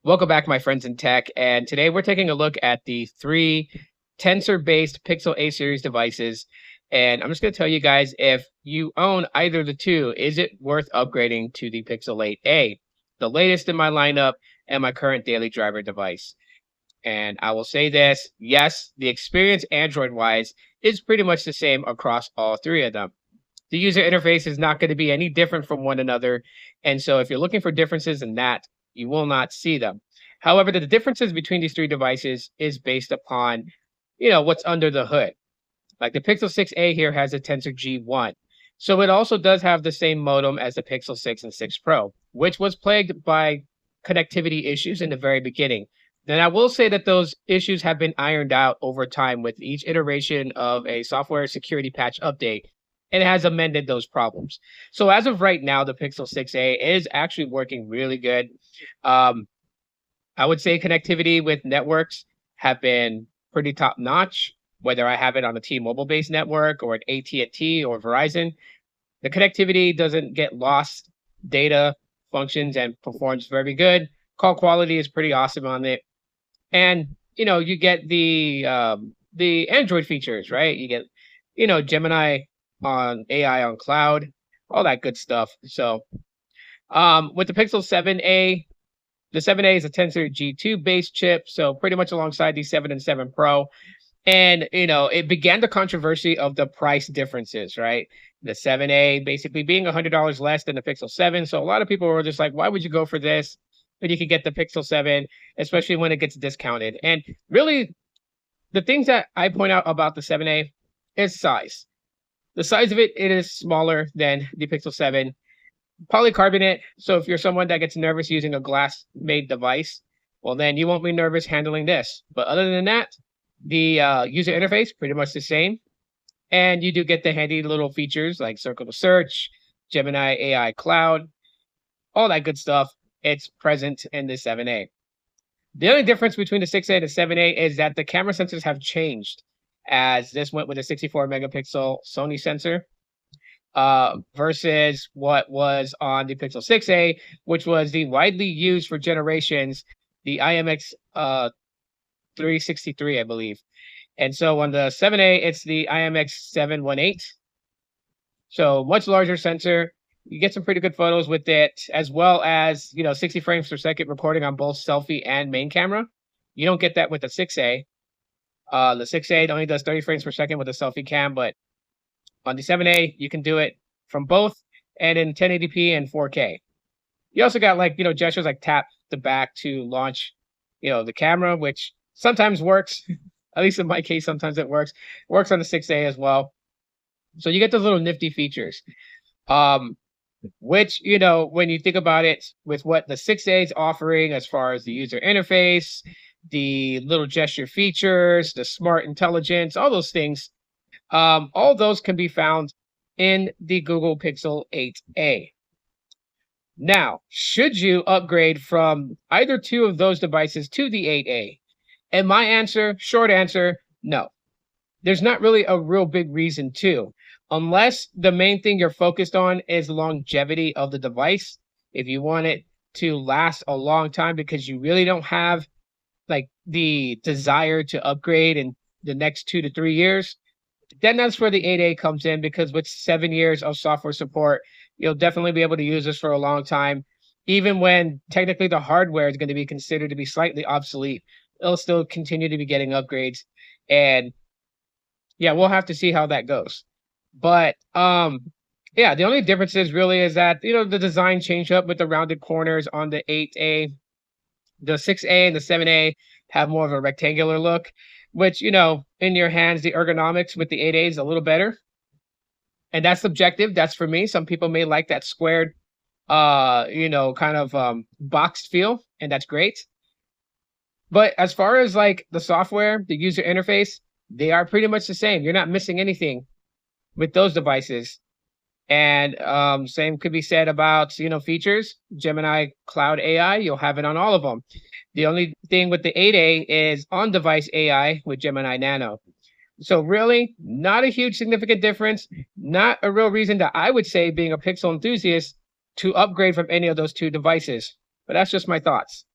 Welcome back, my friends in tech. And today we're taking a look at the three tensor based Pixel A series devices. And I'm just going to tell you guys, if you own either of the two, is it worth upgrading to the Pixel 8A, the latest in my lineup and my current daily driver device? And I will say this, yes, the experience Android wise is pretty much the same across all three of them. The user interface is not going to be any different from one another. And so if you're looking for differences in that, you will not see them. However, the differences between these three devices is based upon, what's under the hood. Like the Pixel 6a here has a Tensor G1. So it also does have the same modem as the Pixel 6 and 6 Pro, which was plagued by connectivity issues in the very beginning. And I will say that those issues have been ironed out over time with each iteration of a software security patch update. It has amended those problems. So as of right now, the Pixel 6a is actually working really good. Um, I would say connectivity with networks have been pretty top notch, whether I have it on a T-Mobile based network or an AT&T or Verizon. The connectivity doesn't get lost, data functions and performs very good. Call quality is pretty awesome on it. And you get the Android features, right? You get, Gemini on AI on cloud, all that good stuff. So with the Pixel 7a, the 7a is a Tensor G2 based chip, so pretty much alongside the 7 and 7 Pro. And it began the controversy of the price differences, right? The 7a basically being $100 less than the Pixel 7. So a lot of people were just like, why would you go for this? But you could get the Pixel 7, especially when it gets discounted. And really, the things that I point out about the 7a is size. The size of it is smaller than the Pixel 7. Polycarbonate, so if you're someone that gets nervous using a glass-made device, well, then you won't be nervous handling this. But other than that, the user interface, pretty much the same. And you do get the handy little features like Circle to Search, Gemini AI Cloud, all that good stuff. It's present in the 7a. The only difference between the 6a and the 7a is that the camera sensors have changed, as this went with a 64 megapixel Sony sensor versus what was on the Pixel 6a, which was the widely used for generations, the IMX 363, I believe. And so on the 7a, it's the IMX 718. So much larger sensor. You get some pretty good photos with it, as well as 60 frames per second recording on both selfie and main camera. You don't get that with the 6a. The 6a only does 30 frames per second with a selfie cam, but on the 7a, you can do it from both and in 1080p and 4K. You also got gestures like tap the back to launch, the camera, which sometimes works. At least in my case, sometimes it works. It works on the 6a as well. So you get those little nifty features. Which, when you think about it with what the 6a is offering as far as the user interface, the little gesture features, the smart intelligence, all those things, all those can be found in the Google Pixel 8a. Now, should you upgrade from either two of those devices to the 8a? And my answer, short answer, no. There's not really a real big reason to. Unless the main thing you're focused on is longevity of the device. If you want it to last a long time because you really don't have the desire to upgrade in the next 2 to 3 years, then that's where the 8A comes in, because with 7 years of software support, you'll definitely be able to use this for a long time. Even when technically the hardware is going to be considered to be slightly obsolete, it'll still continue to be getting upgrades. And yeah, we'll have to see how that goes. But yeah, the only difference is that the design changed up with the rounded corners on the 8A. The 6A and the 7A have more of a rectangular look, which in your hands, the ergonomics with the 8A is a little better. And that's subjective. That's for me. Some people may like that squared kind of boxed feel, and that's great. But as far as the software, the user interface, they are pretty much the same. You're not missing anything with those devices. And same could be said about features. Gemini Cloud AI, you'll have it on all of them. The only thing with the 8A is on-device AI with Gemini Nano. So really, not a huge significant difference. Not a real reason that I would say, being a Pixel enthusiast, to upgrade from any of those two devices. But that's just my thoughts.